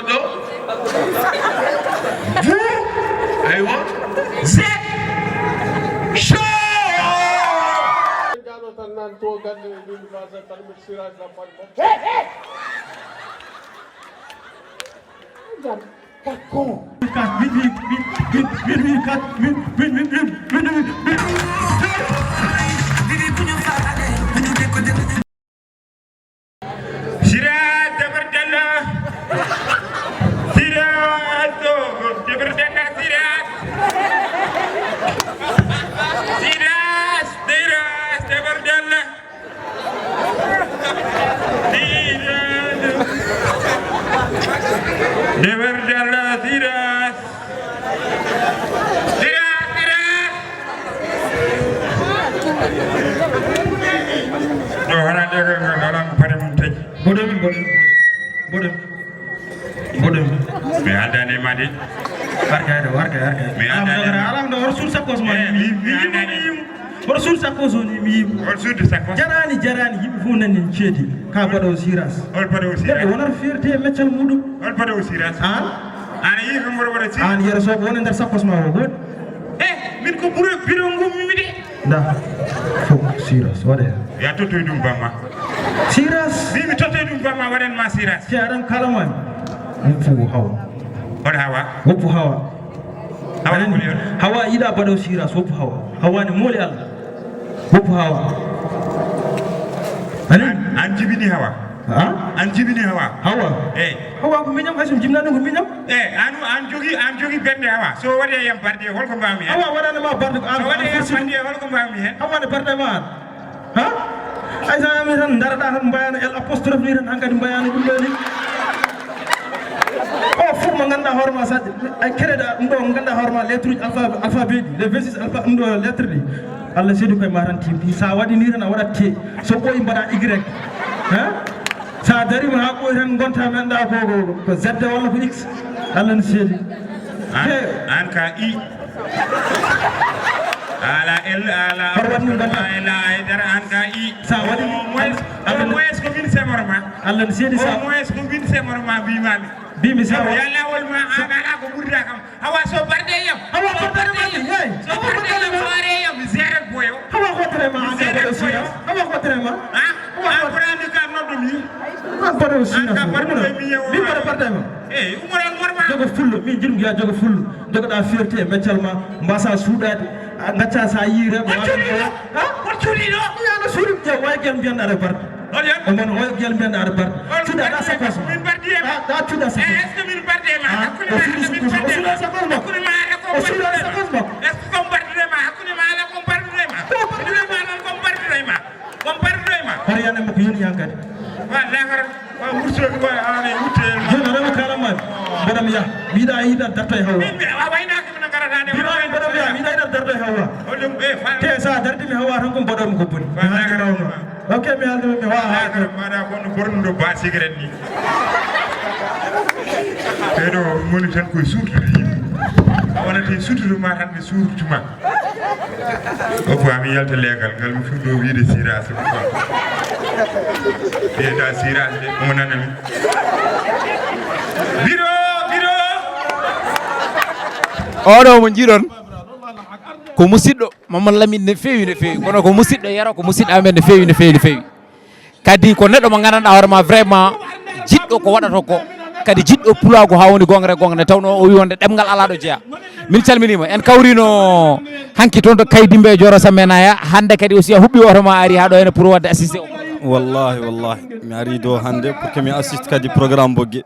goɗɗo aywa c'est chaud tan nan to gande min fasa tan mi siraj da pat jam takko kat Siraj Dabardella Siraj Dabardella Siraj Dabardella Dabardella Siraj Dohana daga ngalam pada muntaj. Bodom. Me andane madi. Warga. Me andane. Alam do rasul sakos ma. Rasul sakos ni mi. Rasul sakos. Jarani yimbe fu nan ni cedi. Ka bado siras. Ol bado siras. Wonar fierté metal mudu. Ol bado siras. Ana yi ngor wara ci. An yero so wona ndar sakos ma wo. Min ko buru biro ngum mi de. Da. Fok siras wade. Ya toto dum bama. Siras. Mi toto dum bama waden ma siras. Ci aran kalaman. Fu hawa. Wada hawa. Wopu hawa. Hawa ida bado siras wopu hawa. Hawa ni moli Allah. Wopu hawa. An jibini hawa. An jibini hawa. Hawa. Hawa ko minyam asum jimna ko minyam. An jogi bende hawa. So wade yam barde holko mbami hen. Hawa wadana ma barde ko an. So wade yam barde holko mbami hen. Hawa ne barde ma. Ay sa mi tan darada tan bayana el apostrophe ni tan hankadi bayana dum doni. Fu mo ganda horma sa ay kereda ndo ganda horma lettre alphabet les 26 alpha ndo lettre di Allah sedu koy maranti sa wadi ni tan wada te so boy mbada y sa dari ma ha ko tan gonta men da ko z wala ko x Allah ne sedi an ka i ala el ala ala dara an ka i sa wadi moes ko min semorma Allah ne sedi sa moes ko min semorma bi mami bimi sa yalla wol ma aga ko burda kam hawa so barde yam hawa so barde yam so barde yam fare yam zero boyo hawa ko trema aga ko boyo hawa ko trema hawa brandi ka nodum yi an baro sina ka barde mi bara barde ma umar jogo fullo mi jirum ya jogo fullo jogo da fierté meccalma mbasa suudade ngacca sa yire ma ko cudi do ya no suudi je way gem bianda re barde on way gel bianda re barde tuda da sa kaso da tuda sa est ce min barde ma hakuna min barde ma hakuna ma ko est ce ko barde ma hakuna ma la ko barde ma ko barde ma har yana mo ko yoni yankade wa lahar wa murso ko ane wutel jona rewa kalama bodam ya bida ida darta hawa wa wayna ko na garata de bodam ya bida ida darta hawa odum be fa te sa darti mi hawa tan ko bodam ko boni ok mi aldo mi wa mara ko no borndo ba cigarette ni pero moni tan ko surtude wala te surtude ma tan be surtude ma o ko ami yalta legal gal mi fudo wiide siras ko e da siras de mo nanami biro odo mo jiron ko musiddo Mamadou Lamine ne feewi kono ko musiddo yaro ko musiddo amen ne feewi kadi ko neddo mo gananda horma vraiment jiddo ko wadato ko kadi jiddo pulago ha woni gongre tawno o wi wonde demgal ala do jeya min calminima en kawrino hanki ton to kaydimbe joro samenaya hande kadi aussi hubbi horma ari ha do ene pour wadde assister wallahi mi ari do hande pour que mi assiste kadi programme bogge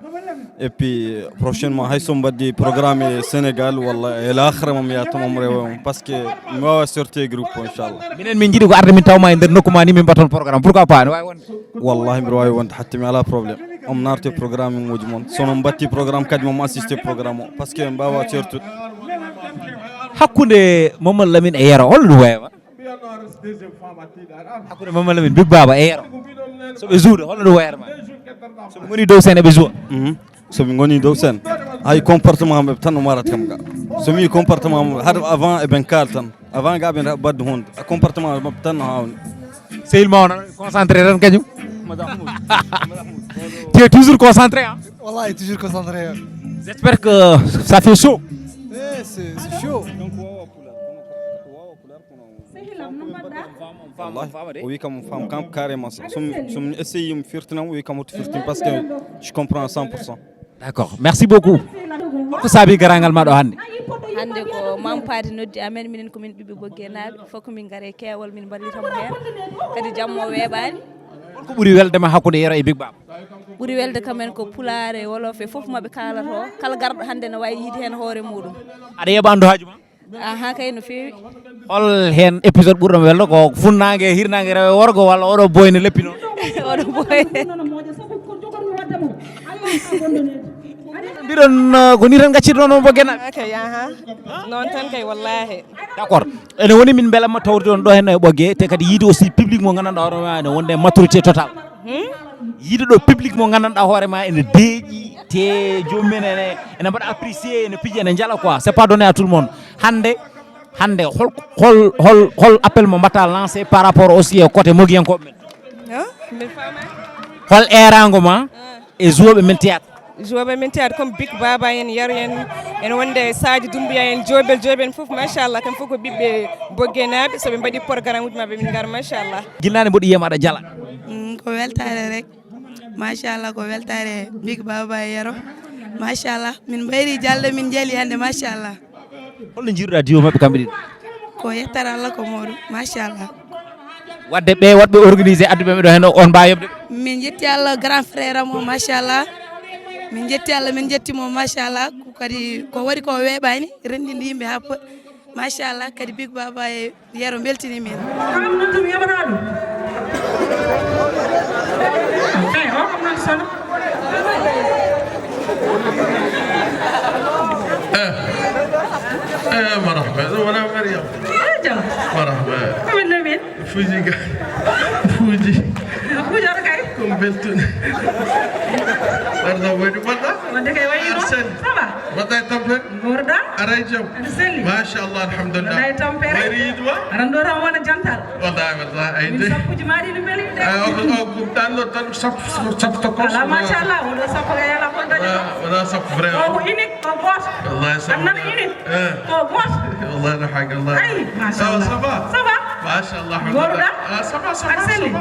et puis prochainement hay som baddi programme Sénégal walla e l'akhira mom ya tamam rew parce que mi wawa sortir groupe inchallah minen min jidi ko arde min tawma e der nokkuma ni min baton programme pourquoi pas way won wallahi mi wawi wonde hatta mi ala problème on narte programme moji mon sono batti programme kadi mom assister programme parce que mbawa sortir hakkunde Mamadou Lamine e yero holno waywa hakkunde Mamadou Lamine Big Baba e yero so be jour holno wayra ma so be ngoni dow sen e be jour so mi ngoni dow sen hay comportement mabɓe tan no marat kam ga so mi comportement mabɓe har avant e ben kal tan avant ga ɓe badde hunde comportement mabɓe tan no hawni sehil ma on concentré tan kañum tu es toujours concentré hein Wallahi, toujours concentré. J'espère que ça fait chaud. C'est chaud. والله oui comme femme quand carrément sum essayer me firtina oui comme tu firtin parce que je comprends à 100%. D'accord, merci beaucoup. Ko sabi garangal ma do hande? Hande ko mam paati noddi amen minen ko min bibbe boggenabe foko min gare kewal min ballitamo hen kadi jammo webani. Ko buri welde ma hakkude yero e Big Baba? Buri welde kamen ko pulaare wolof e fof mabbe kalato kala gardo hande no wayi yidi hen hoore mudum. Ada yebando haaju ma? Aha kay no fewi. Hol hen épisode ɓurɗo welɗo ko funnague hirnague rewe worgo walla oɗo boyne leppi noon? Oɗo boyne. Mbiɗon ko ni tan gaccirɗo noon boggenaɓe? Okay, non tan kay wallahi. D' accord ene woni min beelamma tawde on ɗo hen e ɓogge te kadi yiide aussi public mo gandanɗa hoorema ene wonde maturité total. Yiide ɗo public mo gandanɗa hoorema ene deeƴi te jomumen ene mbaɗa apprécié ene piiji ene jala quoi c'est pas donné à tout le monde. Hande hol appel mo mbatta lancé par rapport aussi e côté mogiyankoɓe men? Hol erago ma e jouɓe men théâtre? Jouɓe men théâtre comme Big Baba en Yaro en wonde Sadio Doumbouya en jobel en fof machallah kam fof ko ɓiɓɓe boggenaɓe soɓe mbaɗi programme uji mabɓe min gara machallah. Guinnane mboɗo yiyama aɗa jala? Ko weltare rek machallah ko weltare Big Baba e Yaro machallah min ɓayri jalde min jeeli hande machallah. Holno jiiruɗa diwo mabɓe kamɓe ɗiɗo? Ko yettare Allah ko mawɗum machallah. Wadde ɓe waɗɓe organisé adduɓe ɓe ɗo hen on mbawi yobde? Min jetti Allah grand frère am o machallah min jetti Allah min jettimo machallah kadi ko waɗi ko weeɓani rendinde yimɓe ha poɗ machallah kadi Big Baba e Yero beltini min. مرحبا وانا مريم مرحبا فوجي ركاي كم بلتون أرضا وين ودا أرسل ودا تمبر غوردا أريجم ما شاء الله الحمد لله ويريد رندورا وانا جنتال والله أيدي سبوج ماري نبلي كم تانو تانو سب تكوس ما شاء الله ولا سب يا لا كنت ولا سب فريم أو إنك أو بوس الله يسلمك أنا إنك أو بوس والله نحق الله ما شاء الله صبا ما شاء الله الحمد لله صبا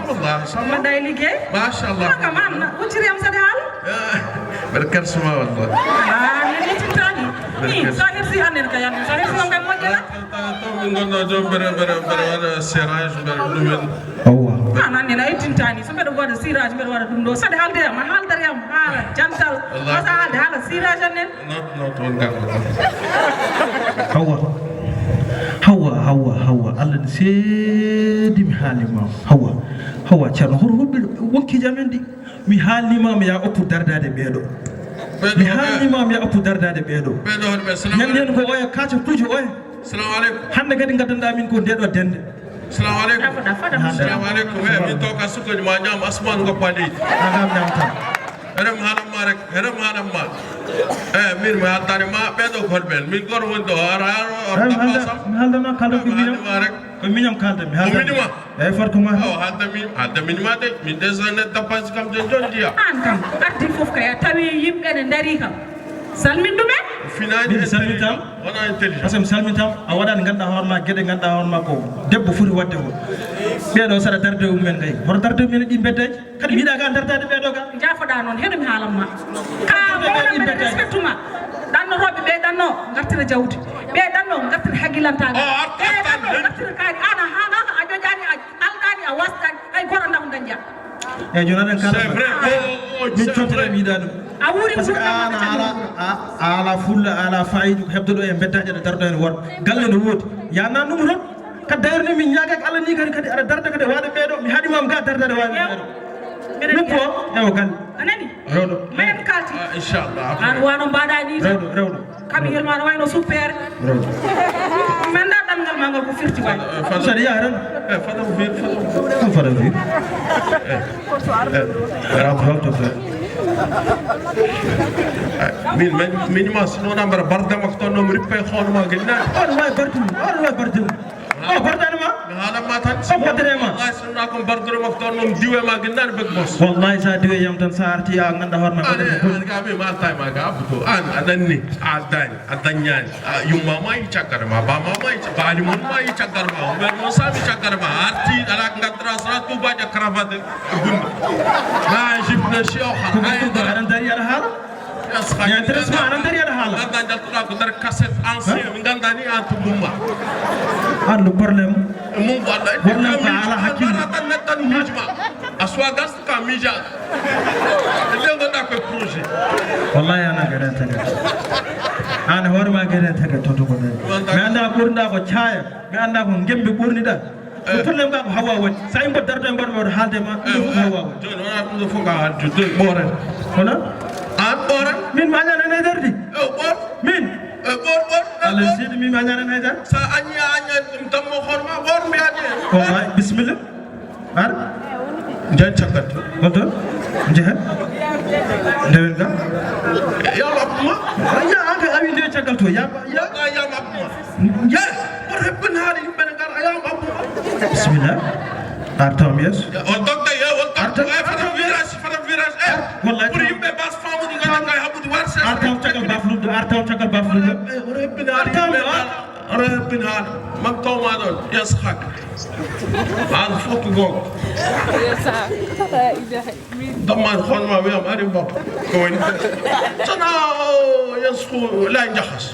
والله ما دايليكي ما شاء الله كمان وشري أمس ده حال بركر سما والله نيجي تاني ساهر سي أنا كيان ساهر سي أنا موجودة من قلنا جو بر سراج بر لمن أنا نينا يتين تاني سبب وارد سراج بر وارد دمدو سده حال ده ما حال ده ما جنتال ما سال ده حال سراج أنن not one guy hawa Allah ne seedi mi haalima hawa ceerno hoto hoɓɓe wonki jamendi mi haalnimama ya oppu dardade ɓeeɗo mi haalnimama ya oppu dardade ɓeeɗo ñande hen ko oya kaca tuji oya salamu aleykum hande kadi gaddanɗa min ko ndeɗo dende salamu aleykum salamu aleykum e min to ka sukkoji ma ñaam asman goppa leydi agam ñamta herem hanamma rek herem hanamma min mi haaldani ma ɓeɗo kolɓen min goto woni ɗo mi haaldama kalda ko miñam rek ko miñam kalda mi minima eyyi farko ma haalda minima de min desane tapage kam de jon jiya an kam arti fof kay a tawi yimɓe ne daari kam salmin ɗumen finani salmitam wona intelligent par ce que mi salmitam a waɗani ganduɗa hoorema gueɗe ganduɗa hoorema ko debbo foti wadde ko ɓeɗo saɗa darde mumen kay hoto darde mumen ɗi beddaji kadi mi yiɗa ga dardade ɓeɗo ga jafoɗa noon heɗumi haalanma ka mawɗaɓe respecte ma ɗannotoɓe ɓe ɗanno gartira jawdi ɓe ɗanno gartira hagguilantaga ɓe ɗanno gartira kaari an a hanaka a ƴoƴani a alɗani a wasɗani hay goto ndaw dañƴa eyyi joni aɗen kala min contire mi yiɗa ɗum a wuuri par ce que an a ala fulla a ala fayida ko hebde ɗo e beddaji aɗa dardo hen worɓe galle no woodi yanna ɗum toon kadi dayre min ñaagaki Allah ni kadi aɗa darda kadi waɗa ɓeeɗo mi haɗimama ga dardade waɗa ɓeeɗo ɗum ko ewo galle anani rewɗo mayen kalti inchallah an wano mbaɗa ni rewɗo kam yelma no wayno suppere rewɗo manda ɗamgal ma ngal ko firti way saɗa yaha tan fadam vir ɗum fada vir ram holto fe min ma sino nambara bardama ko tonnomi rippe hoonoma guennani oɗo wawi bardum oh bordane ma hala ma tan so bordane ma wallahi sunna ko bardoro ma ton non diwe ma ginnan bëgg boss wallahi sa diwe yam tan sa arti ya nganda horma ko ga be ma tay ma ga abuto an adanni adani adanyani yumma mai chakar ma ba ma mai bali mun mai chakar ma mer mo sa mi chakar ma arti ala ngadra sratu ba ja cravate gun ma jibna shiyokha ay daran dari ala hala ya terus ma anan dari ala hala nganda tura ko dar cassette ancien mi nganda ni antu bumba andu problème mum wala problème ka ala hakim tan netan hujma aswa gas ka mija lengo da ko projet wallahi ana gadan taga ana horma gadan taga toto ko me anda burda ko chaya me anda ko gembe burni da problème ka ko hawa woni sa imbo dardo mbar mo halde ma hawa woni jon wala dum fo ka halde de bore hono an bore min ma nyana ne dardi bor min bor Allah sidi min ma nyana ne dar sa anya dum tam mo horma bor mi anye wallahi bismillah ar jan chakat hoto jehe dewen ga ya mabma ya anga awi de chagal to ya mabma ya bor hebben hali ben gar ya mabma bismillah artam yes on dokta ya on dokta fata virage wallahi pour yimbe bas famu di ngata ngay habudu war se artam chagal baflu hebben hali hebben hali mag taw ma don yaskhak an fok gog dama xon ma wi am ari bop ko woni sana yasku la njaxas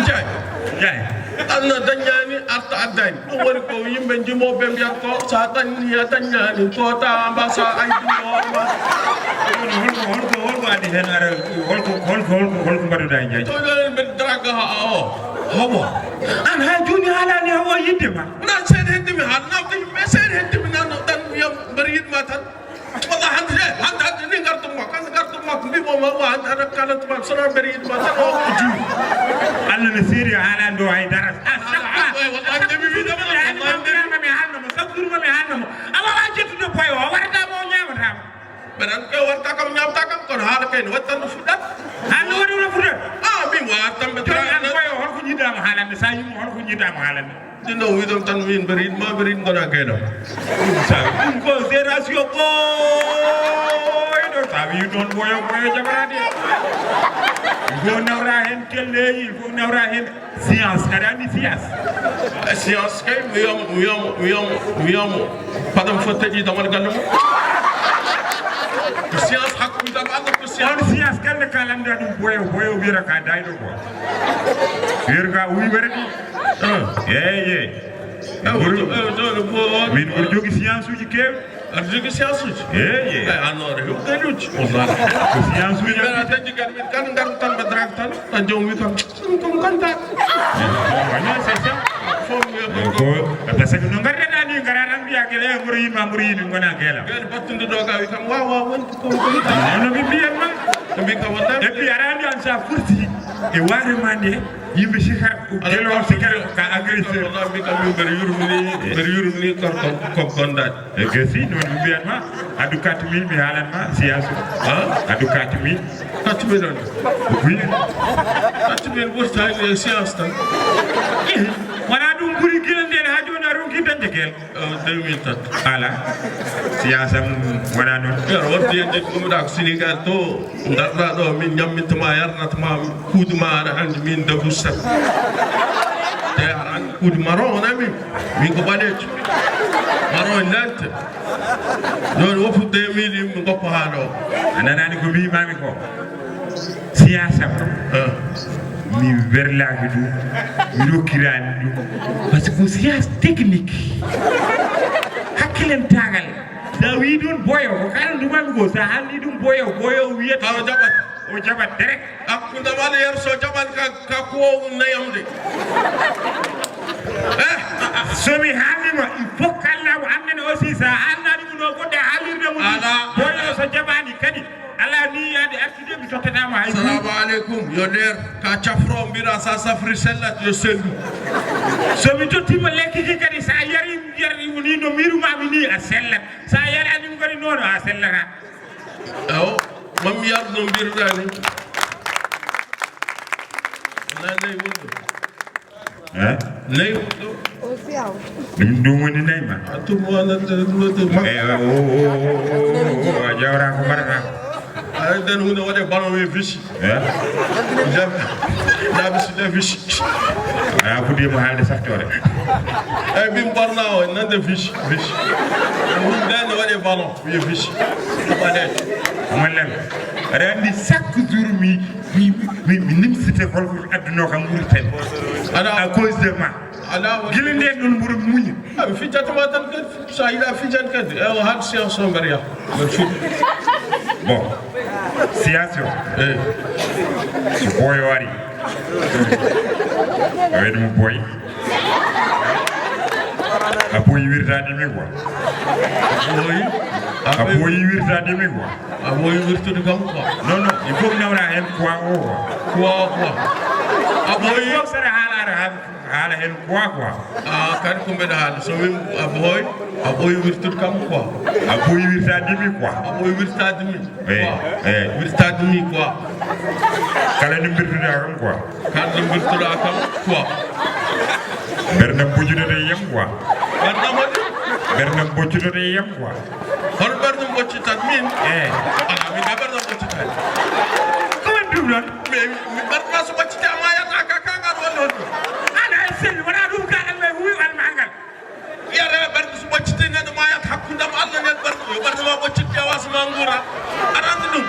jay anna danyani arta adani do woni ko yimbe jimo bem yakko sa tan ya danyani ko ta ambasa ay dum ma holko adi hen ara holko mbadu day jay to len be draga hawa an ha joni halani hawa yidde ma na sen hedde mi han na me sen hedde mi nan tan yam bari yid ma tan wala hande ni gartum ma kan gartum ma bi mo ma wa ana kala to sona bari yid ma tan o ju alla ne siri halan do ay daras wallahi de mi dama mi hanno mo sabdur ma mi hanno mo ama wa jettu do poy o warta mo nyamata benan ko warta kam nyamta kam kon hala kay watan fudat hanno wadi wala fudat mi wa tambe tra an poy o ko nyidama halande sa yimo on ko nyidama halande dino widom tan min bari ma bari ngona kaydo sa ko génération ko do tawi don boyo jabarade go nawra hen telle il faut nawra hen science kadani science kay wiyam padam fotaji damal galum science hakku dam ando ko science kalne kalanda dum boyo wira ka daydo ko wirga wi werdi min ko jogi science uji kew ar jogi science uji anore ko galuci wallahi ko science uji dara tanji kan min kan ngar tan be drag tan tan jom wi kam kanta wanya sesa ko parce que no ngarde dani ngararam biya gele murid ngona gela gel battunde do ga wi kam wa won ko no bi biyan ma bi ka wonda e bi arandi an sa furti e ware mande yimbe sikar gelo sikar ka agresseur wallahi bi kam bari yurmini ko gondat e gesi non bi biyan ma adu 4000 mi halan ma siyasu adu 4000 non oui 4000 burta e science tan wana dum buri gilande ha joni aru gidande gel 2000 tan ala siyasam wana non warti yende dum da Senegal to darda do min nyamituma yarnatuma kuduma andi min dabu sat te aran kud maron nami mi ko balet maron lante non wofu 2000 mi ko hado anani ko bi mami ko siyasam mi verlaki ɗum mi rokkirani ɗum par ce que science technique hakkilentagal sa wi ɗum boyo ko kala ɗumami ko sa halni ɗum boyo wiyata o jaɓat direct hakkude waɗa yer so jaɓat ka ko nayamde somi haalnima il faut kallamo annene aussi sa halnani ɗum no goɗɗe haalirde mum boyo so jaɓani kadi ala ni yade artide mi tottatama hay assalamu alaikum yo der ka chafro mbira sa safri sellat yo sellu so mi tottima lekki kadi sa yari ni no miruma mi ni a sellat sa yari anim kadi nono a sellata aw mam yar no mbirda ni nane wodo Lei ɗum woni nayma jawra ko mbarata den hunde waɗe ballon wi vici jabisi de vici a fuɗima haalde saftore eyyi min ɓorna o nande vici ndene waɗe ballon wi vici waɗede amallem aɗa andi chaque jour mi nimsite holko adduno kam ɓurten à cause de ma gila nden ɗon ɓuuri muñi mi fijjatama tan kadi so yiiɗa fijjat kadi e had séance o mbeɗa yaha mi fiɗ bon séance o so ɓooyo ari a waɗi mo booyi a ɓooyi wirtade mi quoi a ɓooyi wirtade mi quoi a ɓooyi wirtude kam quoi non non il faut nawra hen quoi o quoi a ɓooyi saɗa haala hen quoi kadi ko mbeɗa haala so wi a ɓooyi wirtude kam quoi a ɓooyi wirtade mi quoi a ɓooyi wirtade mi eyi wirtade mi quoi kala no birtuɗa kam quoi kala no birtuɗa kam quoi ɓerdam boccudode yiyam quoi ɓerdam waɗi ɓerdam boccudode yiyam quoi hono ɓerdam boccitat min ala min ga ɓerdam boccitat komin ɗum ɗon mi ɓerdama so ɓoccite ama yata ka kagal walla honɗum ana e selli wona ɗum kaɗal ma huwi almagal yiyata ɓerde so ɓoccite neɗɗo ma yata hakkudam allah nen ɓerde yo ɓerdema ɓoccitde wasma guura aɗa andi ɗum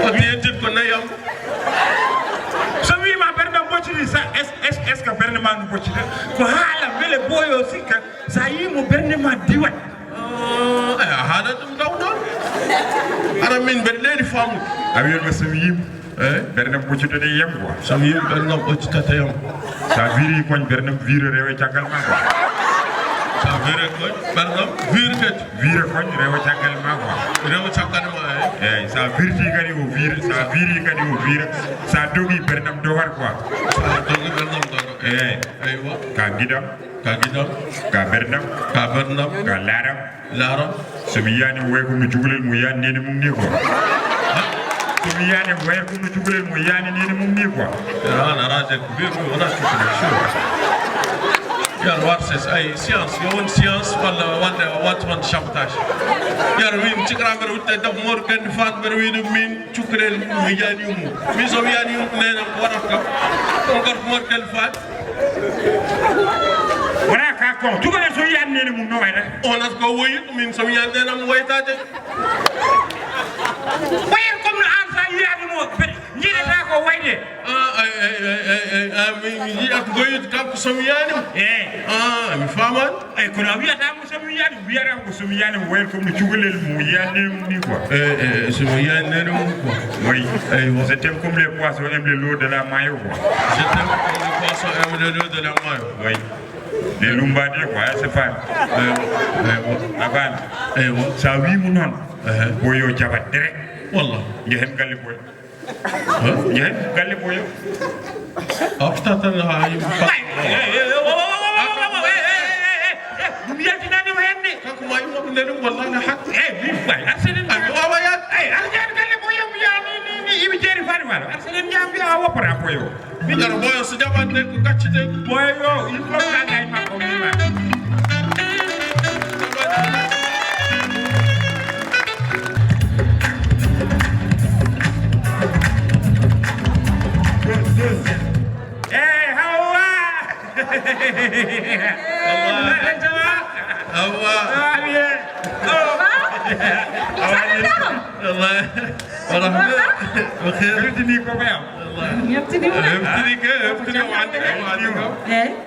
o yedir ko nayam so wima ɓerdam bocciti sa est ce que ɓerde ma no boccita ko haala beele ɓooyo sikka sa yimo ɓerde ma diwat a haala ɗum daw ɗon ara min mbeɗa leydi famude a wiyatma somi yima ɓerdam boccitode yiyam quoi somi yima ɓerdam ɓoccitata yam sa viri koñ ɓerdam vire rewe caggal ma quoi sa vire koñ ɓerdam vire kadi vire koñ rewe caggal ma quoi rewe caggal ma eyyi sa virti kadi o vire sa viri kadi o vire sa dogi ɓerdam dogat quoi sa dogi ɓerdam doga eyyi eywa ka guiɗam ka ɓerdam ka laaram somi yiyani way kono cukalel mo yani nene mum ni quoi somi yiyani way kono cukalel mo yani nene mum ni quoi an arade ko ɓe wona cukalel sur yar warses ay science yo won science walla wonde watman sabotage yar min cikra mbeɗa wutte def mor gandi fat mbeɗa wiɗo min cukalel mi yani yummum min somi yani yummum nene ko waɗata kam on garto mor gandi fat wona ka kon cukalel so yani nene mum no wayta onat ko woyi min somi yani nenam waytade wayen comme no an sa yiyanimo jiiɗata ko wayde mi yiɗat goyide kanko somi yanimo mi famani eyyi kono a wiyatamo somi yani wiyata ko somi yani mo wayen comme no cukalel mo yani nene mum ni quoi somi yani nene mum quoi oui je t'aime comme les poissons aiment le lot de la maillot quoi je t'aime comme les poissons aiment le lot de la maillot oui les lumbade quoi c'est pas abana sa wimo noon boyo jabat direct wallah jehen galle boyo jehen galle boyo aftatan ha ɗum yaltinanima henne kanko ma yimoɓe nde ɗum wallani hakku min ɓay arsenen wawa yaade arsenen galle boyo miyani imi jeeri fani wala arsenen jam mbiya a woppata boyo yaro boyo so jaɓande ko gaccite boyo il faut gaɗa e makko mima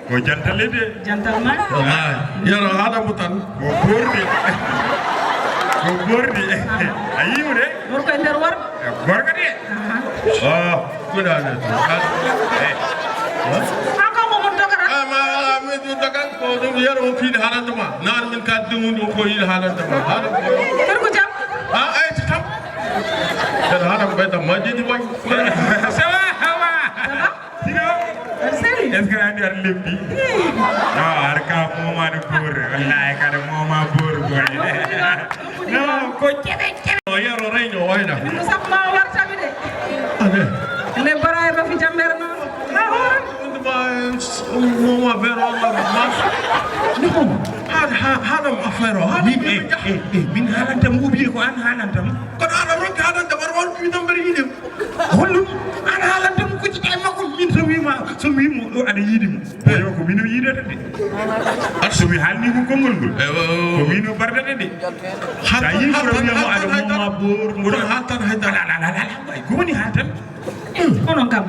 ko jantale de jantal ma yaro haɗamo tan ko ɓordi ko ɓordi a yimu de gorko e nder wor gorko de kuɗane hako momon dogata min dogan ko ɗum yaro o fiiɗe haalantama nan min kalde mum ɗum ko yiiɗe haalantama ker ko jam ayti tam ɓeɗa haɗam ɓeyda majjidi way sawa hawa sino seli est ce que andi ar leppi no ar ka momade boor wallahi kada moma boor boy non ko ceɓe o yaro reyno wayna ko sapma wartaɓe de ane le bara e rafi jambere noon mo vero Allah mas no hada affaire hada min haalantam ubi ko an haalantam ko ala ronki hada war won mi dam bari yidem hollum an haalantam ko ci tay makko min so wimo do ada yidimo yo ko mino yidata de so wi halni ko gongol ngol ko mino bardata de sa yi ko wiamo ada mo ma bor mo do hatan hayda la ko woni hatan onon kam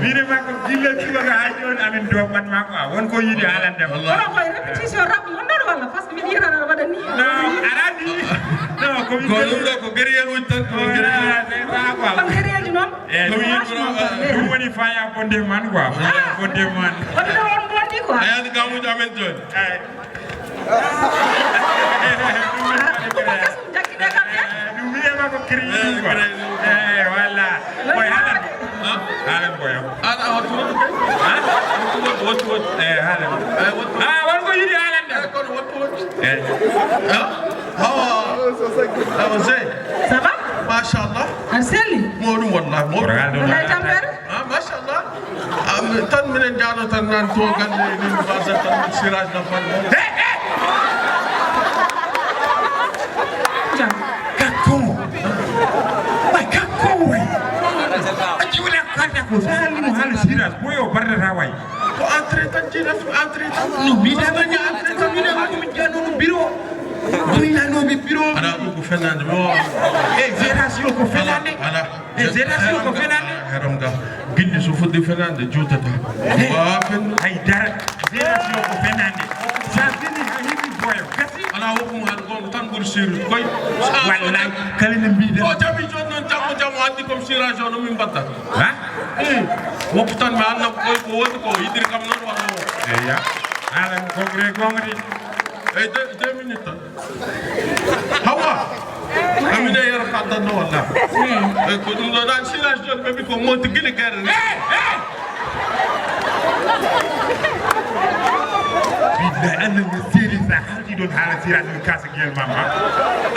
mine makko gilla kibaga ha joni amin do man makko won ko yidi halande onon koye répétition rabbi on non walla parce que mi yirana wada ni aradi no ko mi ko dum do ko guerrier won tan ko on guerrier non ko mi woni faya bonde man quoi bonde man on do on bondi quoi ayani gamu jamen joni ko créé voilà boy halan halan boy ana hoto halan won ko yidi halan da ko hawa zay ça va ma sha Allah arseli modum wallahi modum lay tamber ma sha Allah am tan minen jaano tan nan to gande ni basa tan siraj na fan ko sali mo hala siras boyo bardata way ko entré tan jina entré tan no mi dama ni entré tan mi dama ko mi jano no bureau mi jano bi bureau ana ko fenande mo génération ko fenande ana génération ko fenande heram ga gindi so fuddi fenande jutata wa fen ay dara génération ko fenande sa fini ha hibi boyo kasi ana wokum han gon tan bur sir koy wallahi kalina mbi o jabi jot non jamu andi comme sirage no min batta ha wokutan ma anna koy ko woni ko yidir kam non wala ya ala ko gre gongri ay 2 minutes hawa amine yar kadda no wala ko dum do dan sirage jot be ko monti gili gere bidda anna ni siri sa haldi don hala sirage ni kasa gel mama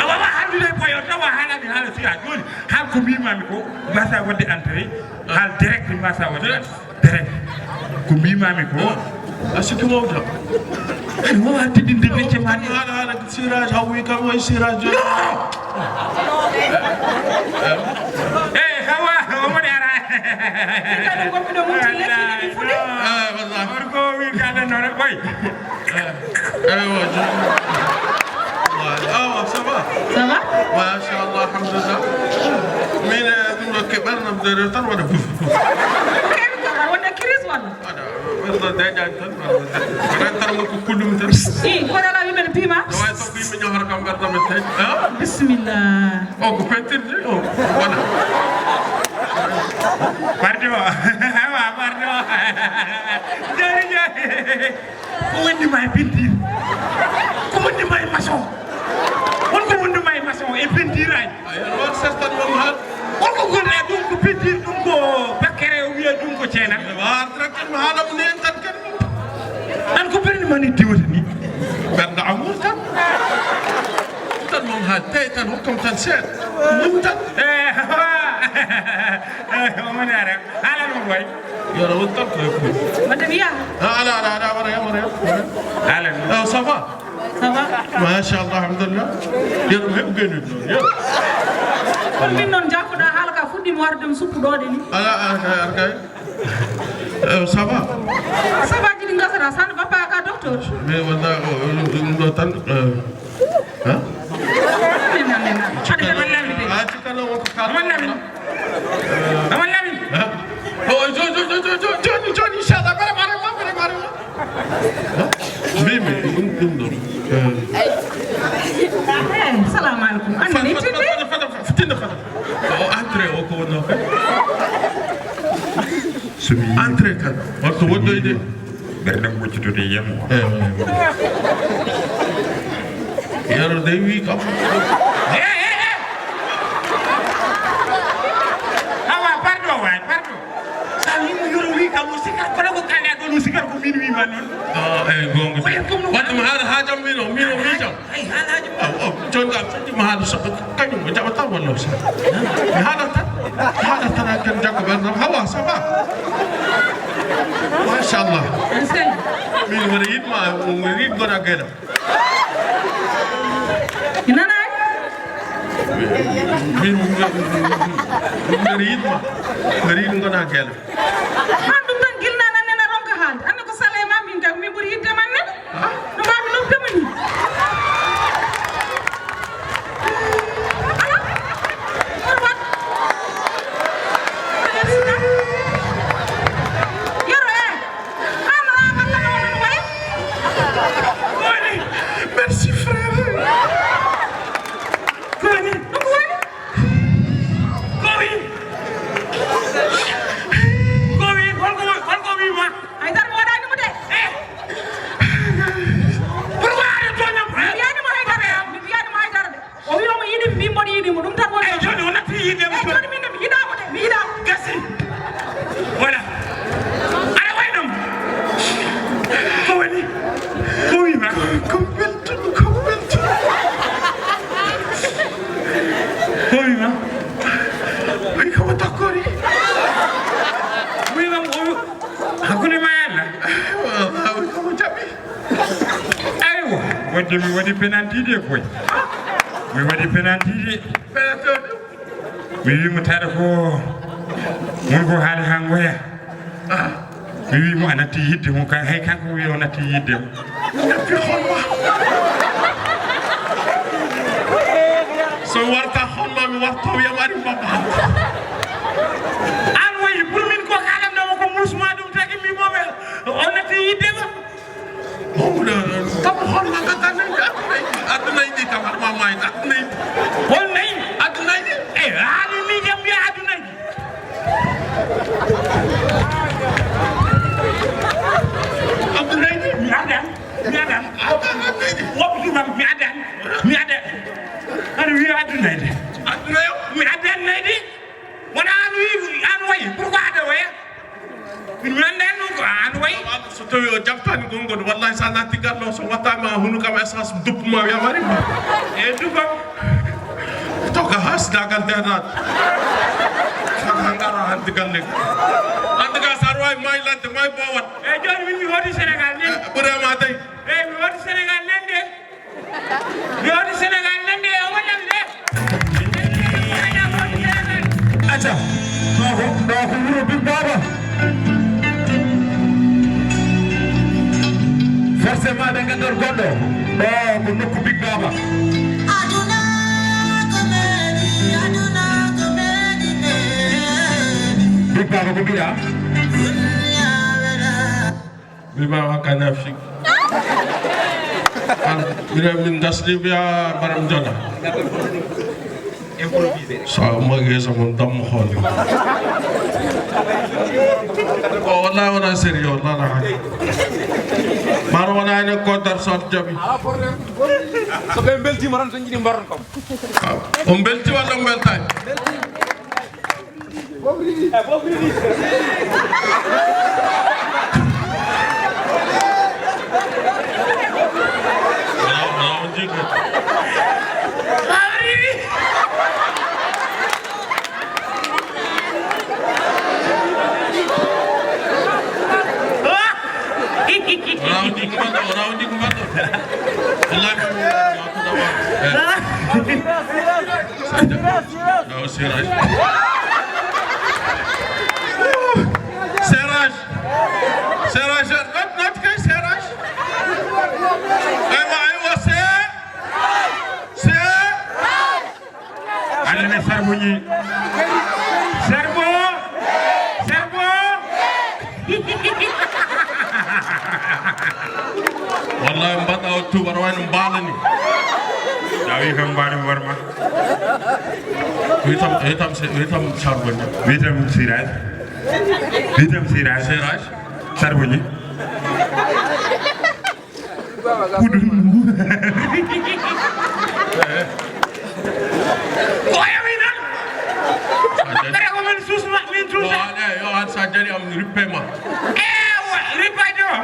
awa haldi lay boyo tawa hala ni hala sirage joni hal ko bi mami ko basa wadde entrée hal direct basa wadde direct ko bi mami ko asiki mawda ay mo wati dinde becce mani hala sirage hawi kam way sirage jot hawa mo dara kala gombe do muti lekki ni fudi wallahi ko wi kada no rek boy ça va ça va ma sha Allah alhamdulillah min dum do kebarna de tan wada wonde crise wala wala dajan tan wala tar mo ko kudum tan ko dala wi ben pima way to ko yimbe ñohar kam gar tamit tay bismillah o ko pentir o wala pardon pardon jari jari ko woni may pentir ko woni may maçon won ko woni may maçon e pentir ay won certain mom hal won ko gonde dum ko pentir dum ko bakere o wiya dum ko cena wa tranquille halam ne tan ken an ko berni mani diwata ni berda amul tan tan mom hal tay tan hukum tan set mum tan o man ara ala no boy yoro won tan ko madame ya ala wara ya ala ça va ma sha Allah alhamdulillah yoro me genu yoro kon min non jakkuda halka fuddi mo wardem suppu dode ni ala arkay ça va jidi ngasara san papa ka docteur mais wala do tan hein Johnny, inshallah, Mimi, Salam alaikum. Ani fitina fata. Entre o ko no. Sumi entre kan. Wato wodo ide. Berdam wuccuto de yam. Yaro de wi kam. Awa pardon way, pardon. Sa limu yoro wi kam musikar ko ko kala do musikar ko min wi man non gonga wadde ma hada hajam mino mi jam ay halaji jonga ma hada so kañu mo jabata wallo sa mi hada tan kan jakko ben hawa ça va machallah min wara yitma rid gona gela inana min rid gona gela handu tan gilna nan nena ronka haalde anna ko sale ma min kam mi buri yidde man ne no ma mi noppi mani merci frère Koni holko wi ma ay dar mo dani mu de pourquoi ari to nyam yani mo hay dar de o wi mo yidi bi mo yidi mo dum tan won joni on ati yide mo joni min mi yida mo de mi yida gasi voilà ay waynam ko woni ko wi ma ko wi ma ay ko takori wi ma ko hakune ma yalla ko jabi aywa wonde mi wadi penalty de koy mi wadi penalty de mi wi mo tada ko mon ko haali hangoya mi wi mo anati yidde mo kan hay kanko wi on ati yidde mo so warta holma mi warto yamari baba an wayi pour min ko kalam no ko musma dum tagi mi mobe on ati yidde mo tam holma ka tan aduna indi kam ma may aduna hol nay aduna ali mi jam ya aduna aduna mi adan wop du mi adan ani wi aduna de aduna yo mi adan nay di wala an wi an way pourquoi ada way min men no ko an way so tawi o jaftani gongol wallahi sa natti gallo so watama hunu kam essence duppuma yamari e dugo to ka hasdagal denat ngara hande galle ande ga sarway may lante may bowat e joni min mi wodi Sénégal nen burama tay e mi wodi Sénégal nen de mi wodi Sénégal nen de o wonam de acha do ko wuro Big Baba forcément da ngandor goddo ko nokku Big Baba Big Baba ko biya bima wakana fi mira min dasli biya baram jola improviser so mage sama dam xol ko wala wala sérieux la maro wala ne ko dar sot jabi so be belti maran tan jini mbaron ko o belti wala beltay Seraj, not kay Seraj. Aywa, se. Alene sarbuni. Serbo. Wallahi mbata o tubar wani mbalani. Dawi kam bani warma. Witam sarbuni. Witam Siraj. Seraj. Sarbuni. Kudun. Koya mina. Kare ko men susma min tuusa yo an sa jani am rippema rippade o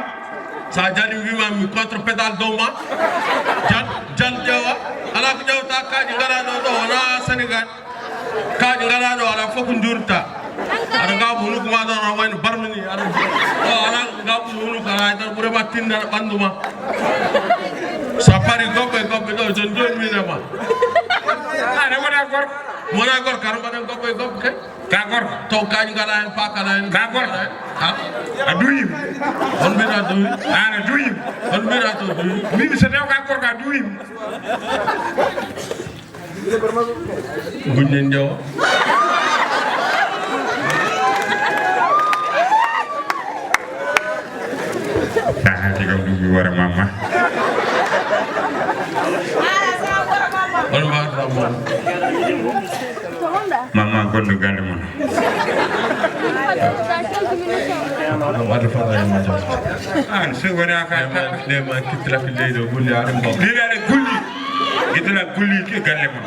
sa jani wima mi contre pédale doma jan jawa ala ko jawta kaji ngara do wona Sénégal kaji ngara do ala foko njurta ada ngabu nu kuma don rawan barmini ada ala ngabu nu kala dar bure batinda banduma sapari gobe do jonjon mi nama ana wona gor karamba den gobe ke ka gor to kaji ngara en pakala en ka gor ha aduyim on bina do ana duyim on bina to mi se dew ka gor ka duyim gunyen jaw jigam dubi wara mama mama gondo galle mon wadu fa ay ma jaw an se wona ka ne ma kitla fi leydo gulli arim bo ni la gulli gitla gulli ke galle mon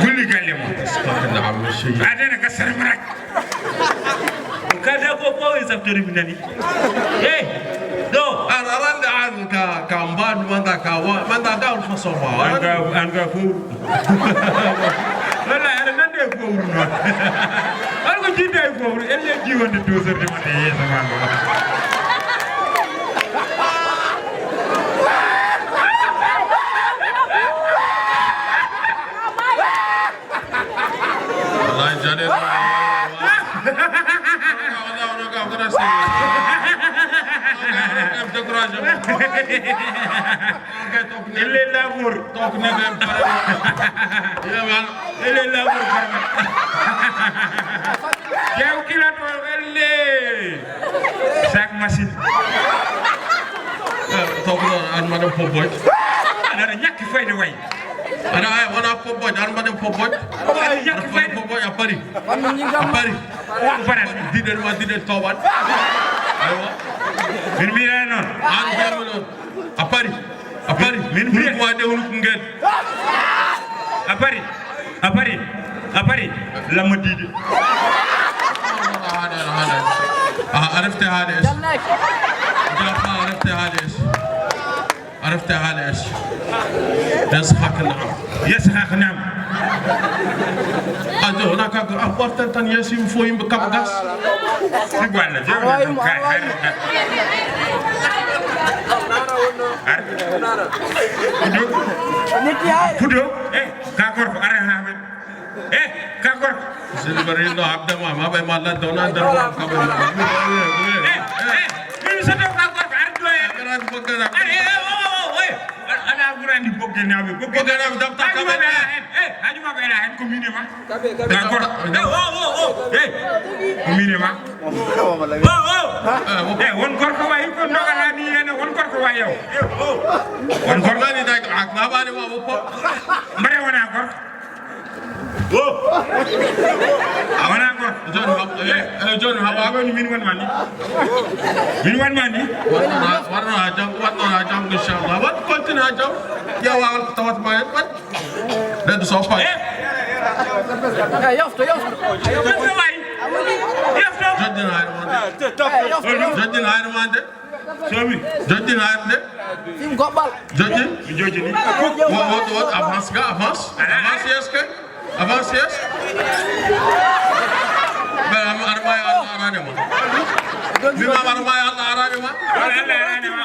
gulli galle mon na am sey adena ka sar marak kada ko isaftori binani do arande an ka mban manda ka un façon ma anga fu wala ara nande fu no algo jinde fu elle jiwonde 2 heures du matin yesa mando wallahi jade il est l'amour tok ne dem il est l'amour jew kila to elle chaque machine tok no an ma dem foboy ana ñakki fayde way ana ay wona foboy an ma dem foboy ñakki fayde foboy a Paris diden ma diden toban aywa min mi non an jamu non a Paris min mi ko de wonu ngel a Paris la ma didi عرفت هذا ايش عرفت هذا ايش يسحق نعم أجو هناك أخبار تانية يسيم فوين بكابغاس يقول لك كدو كاكور أرهامن كاكور سيلفرينو عبد ما بين مالا دونا دروا كابل من سدوا كاكور أردوا كران بكرة أنا أقول أني بوجنا بكرة دبتا كابل هاي ما بينا هاي كوميني ما كاكور كوميني ما ون كور كواي كون نغلاني أنا ون كور كواي يو ون كور لاني دايك عقاباني ما بوبا مري وانا كور أنا كور جون هبا من وين ماني warna hajam insyaallah wat kontin hajam ya wal tawat main wat dan sofa yofto way jodin hayrmande somi jodin hayrde tim gobbal jodin jojini wat avance yes Bam armay arane ma bima armay arane ma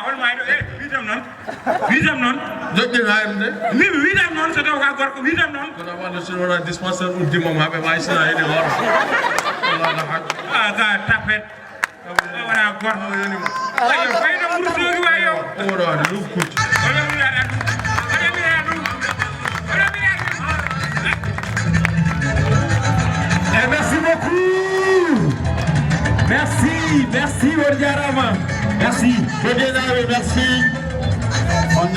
hol may do widam non joddi hayrde mi widam non so taw ka gorko widam non kono wala sino dispensaire uddi mom habe may sina ene wor wala hak aga tapet wala gorko yoni mo ayo fayda murdogi wayo ora lu kuc Merci beaucoup. Merci Wardiarama. Merci. Merci. On